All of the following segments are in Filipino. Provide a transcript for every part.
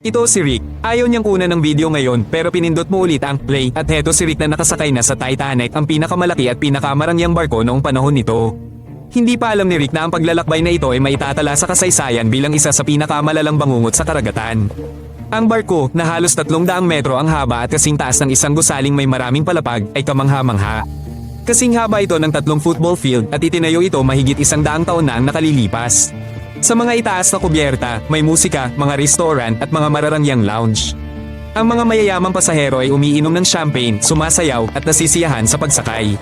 Ito si Rick. Ayaw niyang kunan ng video ngayon pero pinindot mo ulit ang play at heto si Rick na nakasakay na sa Titanic, ang pinakamalaki at pinakamarangyang barko noong panahon nito. Hindi pa alam ni Rick na ang paglalakbay na ito ay maitatala sa kasaysayan bilang isa sa pinakamalalang bangungot sa karagatan. Ang barko, na halos 300 metro ang haba at kasing taas ng isang gusaling may maraming palapag, ay kamangha-mangha. Kasing haba ito ng 3 football field at itinayo ito mahigit 100 taon na ang nakalilipas. Sa mga itaas na kubyerta, may musika, mga restaurant at mga mararangyang lounge. Ang mga mayayamang pasahero ay umiinom ng champagne, sumasayaw at nasisiyahan sa pagsakay.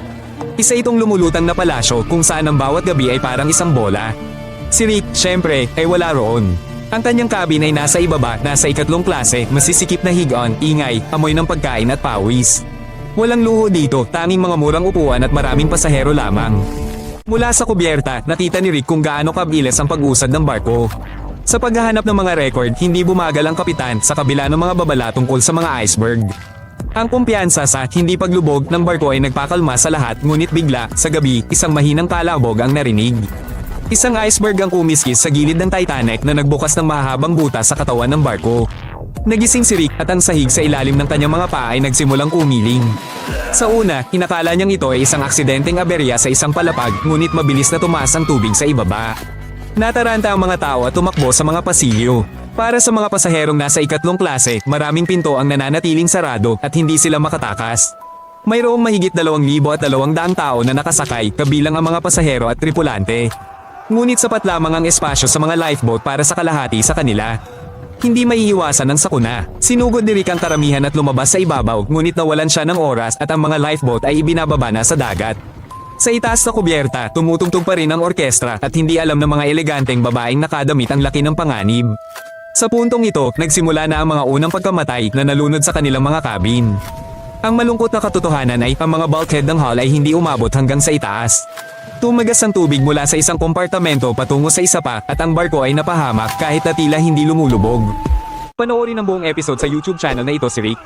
Isa itong lumulutang na palasyo kung saan ang bawat gabi ay parang isang bola. Si Rick, syempre, ay wala roon. Ang kanyang cabin ay nasa ibaba, nasa 2nd klase, masisikip na higaan, ingay, amoy ng pagkain at pawis. Walang luho dito, tanging mga murang upuan at maraming pasahero lamang. Mula sa kubyerta, nakita ni Rick kung gaano kabilis ang pag-usad ng barko. Sa paghahanap ng mga record, hindi bumagal ang kapitan sa kabila ng mga babala tungkol sa mga iceberg. Ang kumpiyansa sa hindi paglubog ng barko ay nagpakalma sa lahat, ngunit bigla, sa gabi, isang mahinang palabog ang narinig. Isang iceberg ang kumiskis sa gilid ng Titanic na nagbukas ng mahabang butas sa katawan ng barko. Nagising si Rick at ang sahig sa ilalim ng kanyang mga paa ay nagsimulang kumiling. Sa una, inakala niyang ito ay isang aksidenteng aberya sa isang palapag, ngunit mabilis na tumaas ang tubig sa ibaba. Nataranta ang mga tao at tumakbo sa mga pasilyo. Para sa mga pasaherong nasa 2nd klase, maraming pinto ang nananatiling sarado at hindi sila makatakas. Mayroong mahigit 2,200 tao na nakasakay, kabilang ang mga pasahero at tripulante. Ngunit sapat lamang ang espasyo sa mga lifeboat para sa kalahati sa kanila. Hindi maiiwasan ang sakuna. Sinugod ni Rick ang karamihan at lumabas sa ibabaw, ngunit nawalan siya ng oras at ang mga lifeboat ay ibinababa na sa dagat. Sa itaas na kubyerta, tumutugtog pa rin ang orkestra at hindi alam ng mga eleganteng babaeng nakadamit ang laki ng panganib. Sa puntong ito, nagsimula na ang mga unang pagkamatay na nalunod sa kanilang mga cabin. Ang malungkot na katotohanan ay ang mga bulkhead ng hull ay hindi umabot hanggang sa itaas. Tumagas ang tubig mula sa isang kompartamento patungo sa isa pa at ang barko ay napahamak kahit na tila hindi lumulubog. Panoorin ang buong episode sa YouTube channel na ito si Rick.